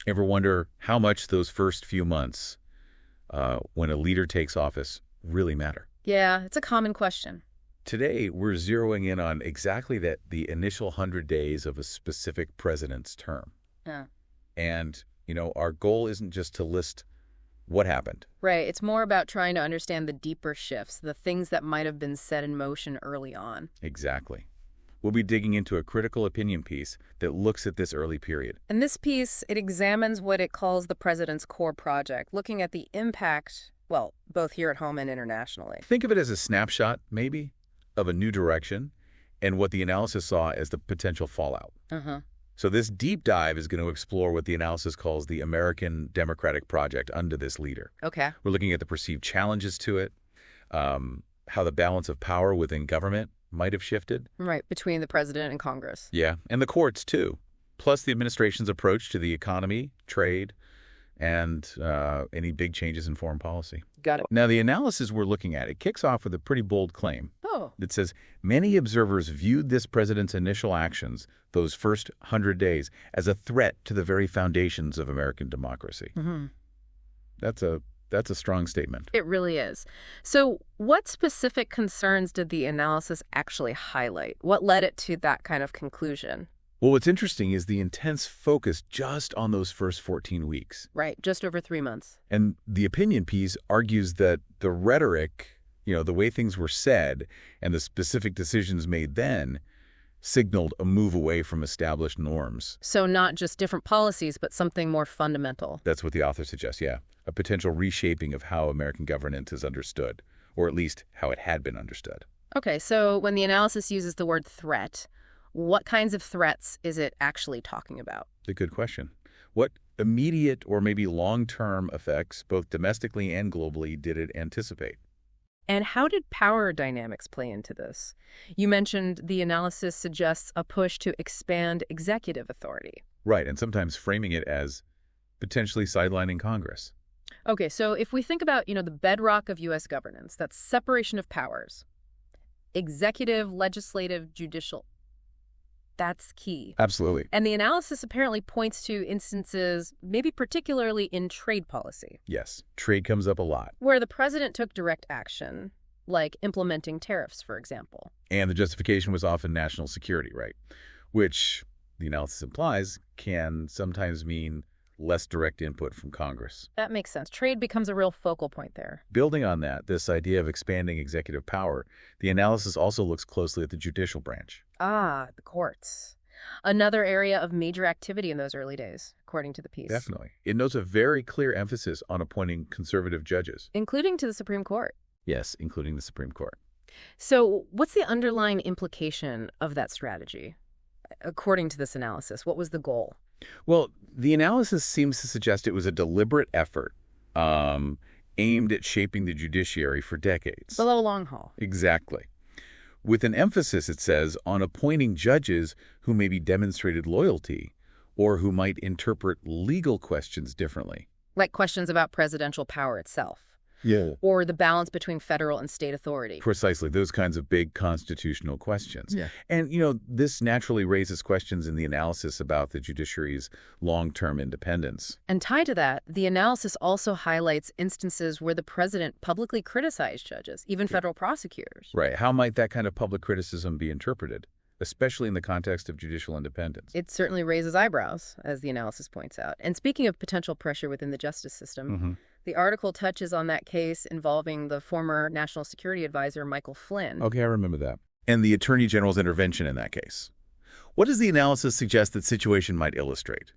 Ever wonder how much those first few months, when a leader takes office, really matter? Yeah, it's a common question. Today, we're zeroing in on exactly that, the initial 100 days of a specific president's term. Yeah. And, our goal isn't just to list what happened. Right. It's more about trying to understand the deeper shifts, the things that might have been set in motion early on. Exactly. We'll be digging into a critical opinion piece that looks at this early period. And this piece, it examines what it calls the president's core project, looking at the impact, well, both here at home and internationally. Think of it as a snapshot, maybe, of a new direction and what the analysis saw as the potential fallout. Uh-huh. So this deep dive is going to explore what the analysis calls the American Democratic Project under this leader. Okay. We're looking at the perceived challenges to it, how the balance of power within government might have shifted. Right, between the president and Congress. Yeah, and the courts, too. Plus the administration's approach to the economy, trade, and any big changes in foreign policy. Got it. Now, the analysis we're looking at, it kicks off with a pretty bold claim. Oh. It says, many observers viewed this president's initial actions, those first 100 days, as a threat to the very foundations of American democracy. Mm-hmm. That's a strong statement. It really is. So what specific concerns did the analysis actually highlight? What led it to that kind of conclusion? Well, what's interesting is the intense focus just on those first 14 weeks. Right, just over 3 months. And the opinion piece argues that the rhetoric, the way things were said and the specific decisions made then signaled a move away from established norms. So not just different policies, but something more fundamental. That's what the author suggests, yeah. A potential reshaping of how American governance is understood, or at least how it had been understood. Okay, so when the analysis uses the word threat, what kinds of threats is it actually talking about? A good question. What immediate or maybe long-term effects, both domestically and globally, did it anticipate? And how did power dynamics play into this? You mentioned the analysis suggests a push to expand executive authority. Right, and sometimes framing it as potentially sidelining Congress. Okay, so if we think about, the bedrock of U.S. governance, that's separation of powers, executive, legislative, judicial, that's key. Absolutely. And the analysis apparently points to instances, maybe particularly in trade policy. Yes, trade comes up a lot. Where the president took direct action, like implementing tariffs, for example. And the justification was often national security, right? Which, the analysis implies, can sometimes mean less direct input from Congress. That makes sense. Trade becomes a real focal point there. Building on that, this idea of expanding executive power, the analysis also looks closely at the judicial branch. Ah, the courts. Another area of major activity in those early days, according to the piece. Definitely. It notes a very clear emphasis on appointing conservative judges. Including to the Supreme Court. Yes, including the Supreme Court. So what's the underlying implication of that strategy? According to this analysis, what was the goal? Well, the analysis seems to suggest it was a deliberate effort aimed at shaping the judiciary for decades. The long haul. Exactly. With an emphasis, it says, on appointing judges who maybe demonstrated loyalty or who might interpret legal questions differently. Like questions about presidential power itself. Yeah. Or the balance between federal and state authority. Precisely, those kinds of big constitutional questions. Yeah. And, this naturally raises questions in the analysis about the judiciary's long-term independence. And tied to that, the analysis also highlights instances where the president publicly criticized judges, even federal prosecutors. Right. How might that kind of public criticism be interpreted, especially in the context of judicial independence? It certainly raises eyebrows, as the analysis points out. And speaking of potential pressure within the justice system, the article touches on that case involving the former National Security Advisor, Michael Flynn. Okay, I remember that. And the Attorney General's intervention in that case. What does the analysis suggest that situation might illustrate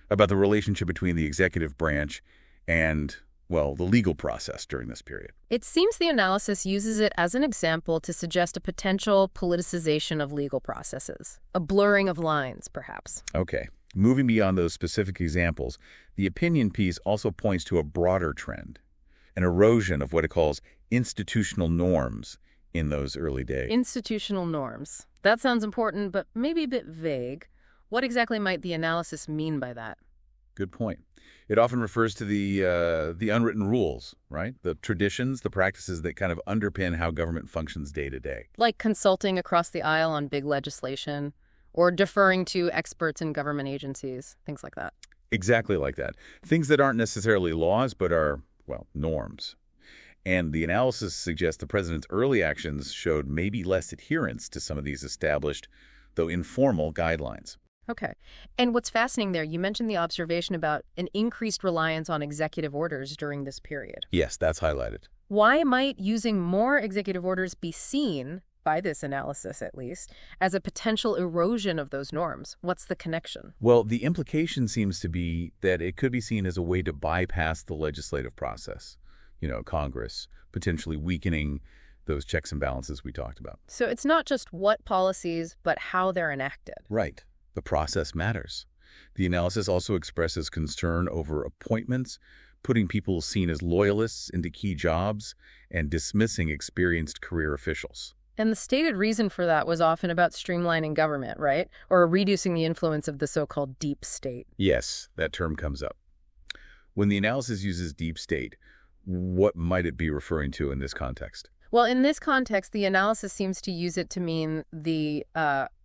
about the relationship between the executive branch and, the legal process during this period? It seems the analysis uses it as an example to suggest a potential politicization of legal processes, a blurring of lines, perhaps. Okay. Moving beyond those specific examples, the opinion piece also points to a broader trend, an erosion of what it calls institutional norms in those early days. Institutional norms. That sounds important, but maybe a bit vague. What exactly might the analysis mean by that? Good point. It often refers to the unwritten rules, right? The traditions, the practices that kind of underpin how government functions day to day. Like consulting across the aisle on big legislation, or deferring to experts in government agencies, things like that. Exactly like that. Things that aren't necessarily laws, but are, well, norms. And the analysis suggests the president's early actions showed maybe less adherence to some of these established, though informal, guidelines. Okay. And what's fascinating there, you mentioned the observation about an increased reliance on executive orders during this period. Yes, that's highlighted. Why might using more executive orders be seen, by this analysis at least, as a potential erosion of those norms? What's the connection? Well, the implication seems to be that it could be seen as a way to bypass the legislative process. Congress, potentially weakening those checks and balances we talked about. So it's not just what policies, but how they're enacted. Right. The process matters. The analysis also expresses concern over appointments, putting people seen as loyalists into key jobs, and dismissing experienced career officials. And the stated reason for that was often about streamlining government, right? Or reducing the influence of the so-called deep state. Yes, that term comes up. When the analysis uses deep state, what might it be referring to in this context? Well, in this context, the analysis seems to use it to mean the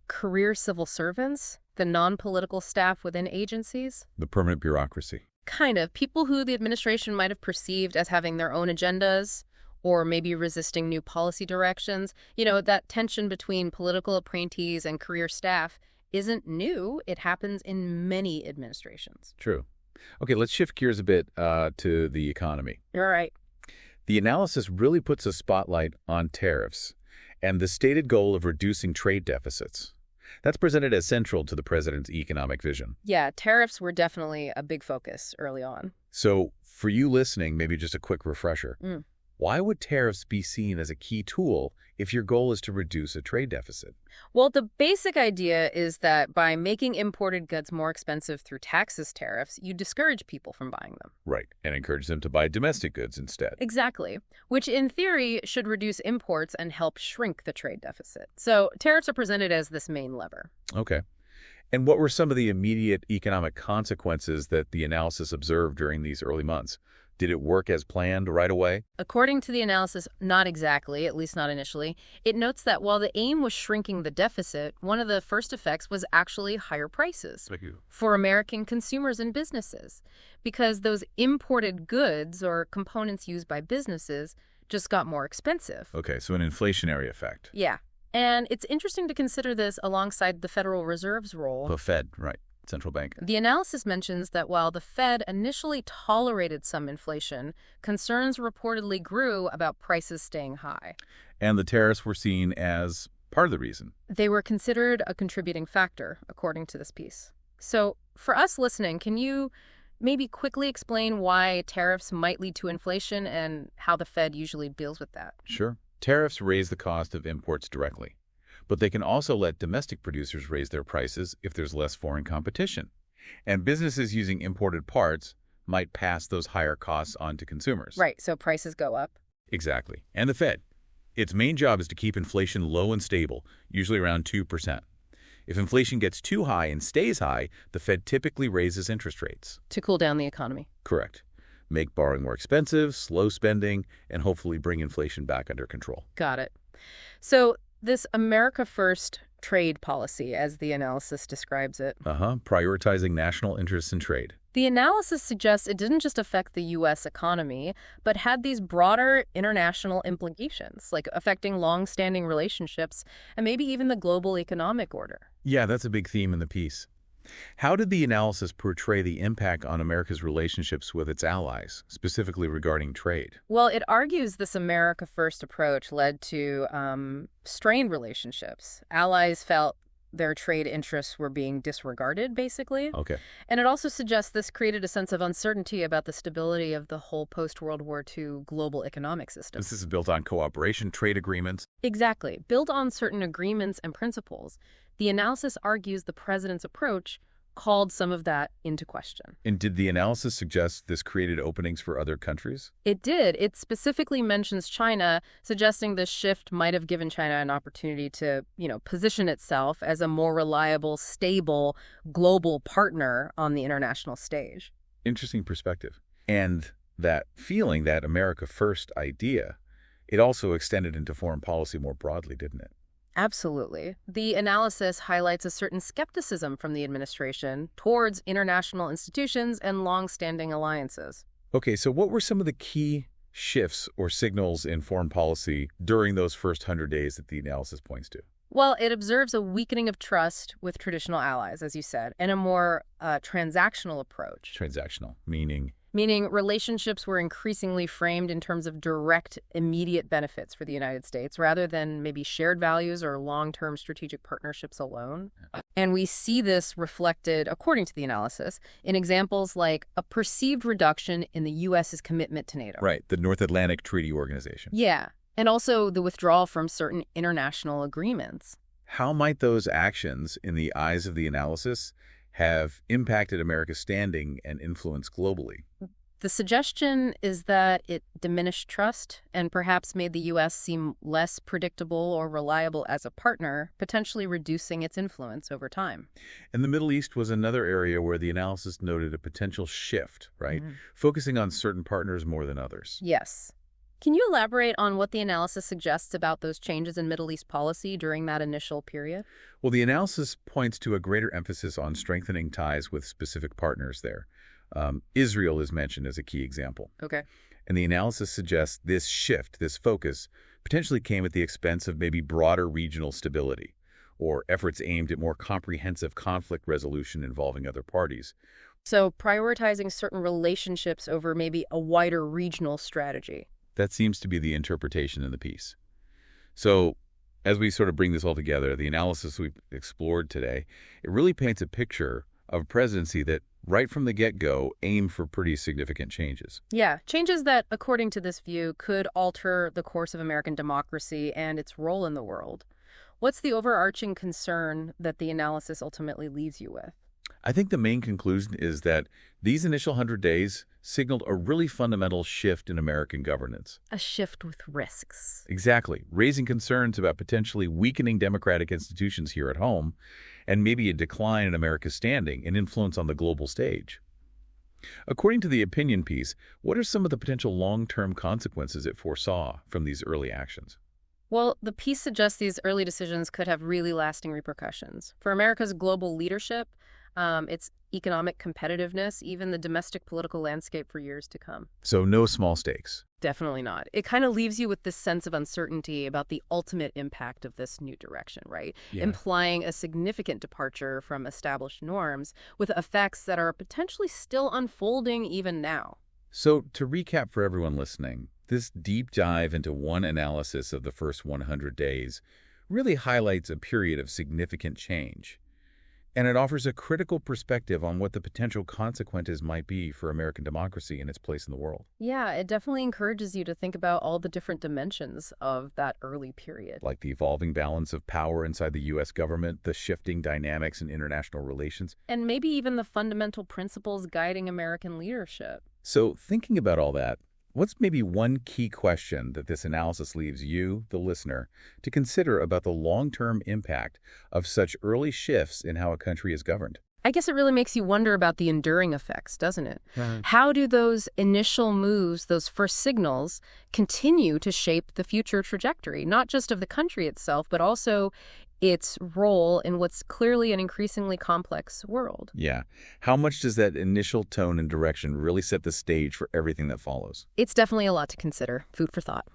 career civil servants, the non-political staff within agencies. The permanent bureaucracy. Kind of. People who the administration might have perceived as having their own agendas or maybe resisting new policy directions. That tension between political appointees and career staff isn't new. It happens in many administrations. True. Okay, let's shift gears a bit to the economy. All right. The analysis really puts a spotlight on tariffs and the stated goal of reducing trade deficits. That's presented as central to the president's economic vision. Yeah, tariffs were definitely a big focus early on. So for you listening, maybe just a quick refresher. Why would tariffs be seen as a key tool if your goal is to reduce a trade deficit? Well, the basic idea is that by making imported goods more expensive through tariffs, you discourage people from buying them. Right, and encourage them to buy domestic goods instead. Exactly, which in theory should reduce imports and help shrink the trade deficit. So tariffs are presented as this main lever. Okay. And what were some of the immediate economic consequences that the analysis observed during these early months? Did it work as planned right away? According to the analysis, not exactly, at least not initially. It notes that while the aim was shrinking the deficit, one of the first effects was actually higher prices for American consumers and businesses, because those imported goods or components used by businesses just got more expensive. Okay, so an inflationary effect. Yeah. And it's interesting to consider this alongside the Federal Reserve's role. The Fed, right. Central bank. The analysis mentions that while the Fed initially tolerated some inflation, concerns reportedly grew about prices staying high. And the tariffs were seen as part of the reason. They were considered a contributing factor, according to this piece. So for us listening, can you maybe quickly explain why tariffs might lead to inflation and how the Fed usually deals with that? Sure. Tariffs raise the cost of imports directly. But they can also let domestic producers raise their prices if there's less foreign competition. And businesses using imported parts might pass those higher costs on to consumers. Right, so prices go up. Exactly. And the Fed. Its main job is to keep inflation low and stable, usually around 2%. If inflation gets too high and stays high, the Fed typically raises interest rates. To cool down the economy. Correct. Make borrowing more expensive, slow spending, and hopefully bring inflation back under control. Got it. So this America First trade policy, as the analysis describes it. Prioritizing national interests in trade. The analysis suggests it didn't just affect the U.S. economy, but had these broader international implications, like affecting long-standing relationships and maybe even the global economic order. Yeah, that's a big theme in the piece. How did the analysis portray the impact on America's relationships with its allies, specifically regarding trade? Well, it argues this America First approach led to strained relationships. Allies felt their trade interests were being disregarded, basically. Okay. And it also suggests this created a sense of uncertainty about the stability of the whole post-World War II global economic system. This is built on cooperation, trade agreements. Exactly. Built on certain agreements and principles. The analysis argues the president's approach called some of that into question. And did the analysis suggest this created openings for other countries? It did. It specifically mentions China, suggesting this shift might have given China an opportunity to, position itself as a more reliable, stable, global partner on the international stage. Interesting perspective. And that feeling, that America First idea, it also extended into foreign policy more broadly, didn't it? Absolutely. The analysis highlights a certain skepticism from the administration towards international institutions and long-standing alliances. Okay, so what were some of the key shifts or signals in foreign policy during those first 100 days that the analysis points to? Well, it observes a weakening of trust with traditional allies, as you said, and a more transactional approach. Transactional, meaning? Meaning relationships were increasingly framed in terms of direct, immediate benefits for the United States rather than maybe shared values or long-term strategic partnerships alone. And we see this reflected, according to the analysis, in examples like a perceived reduction in the U.S.'s commitment to NATO. Right, the North Atlantic Treaty Organization. Yeah, and also the withdrawal from certain international agreements. How might those actions, in the eyes of the analysis, have impacted America's standing and influence globally? The suggestion is that it diminished trust and perhaps made the U.S. seem less predictable or reliable as a partner, potentially reducing its influence over time. And the Middle East was another area where the analysis noted a potential shift, right? Focusing on certain partners more than others. Yes. Can you elaborate on what the analysis suggests about those changes in Middle East policy during that initial period? Well, the analysis points to a greater emphasis on strengthening ties with specific partners there. Israel is mentioned as a key example. Okay. And the analysis suggests this shift, this focus, potentially came at the expense of maybe broader regional stability or efforts aimed at more comprehensive conflict resolution involving other parties. So prioritizing certain relationships over maybe a wider regional strategy. That seems to be the interpretation in the piece. So as we sort of bring this all together, the analysis we've explored today, it really paints a picture of a presidency that right from the get-go aimed for pretty significant changes. Yeah, changes that, according to this view, could alter the course of American democracy and its role in the world. What's the overarching concern that the analysis ultimately leaves you with? I think the main conclusion is that these initial 100 days signaled a really fundamental shift in American governance. A shift with risks. Exactly, raising concerns about potentially weakening democratic institutions here at home and maybe a decline in America's standing and influence on the global stage. According to the opinion piece, what are some of the potential long-term consequences it foresaw from these early actions? Well, the piece suggests these early decisions could have really lasting repercussions. For America's global leadership, its economic competitiveness, even the domestic political landscape for years to come. So no small stakes. Definitely not. It kind of leaves you with this sense of uncertainty about the ultimate impact of this new direction, right? Yeah. Implying a significant departure from established norms with effects that are potentially still unfolding even now. So to recap for everyone listening, this deep dive into one analysis of the first 100 days really highlights a period of significant change. And it offers a critical perspective on what the potential consequences might be for American democracy and its place in the world. Yeah, it definitely encourages you to think about all the different dimensions of that early period. Like the evolving balance of power inside the U.S. government, the shifting dynamics in international relations. And maybe even the fundamental principles guiding American leadership. So thinking about all that, what's maybe one key question that this analysis leaves you, the listener, to consider about the long-term impact of such early shifts in how a country is governed? I guess it really makes you wonder about the enduring effects, doesn't it? How do those initial moves, those first signals, continue to shape the future trajectory, not just of the country itself, but also its role in what's clearly an increasingly complex world? Yeah. How much does that initial tone and direction really set the stage for everything that follows? It's definitely a lot to consider. Food for thought.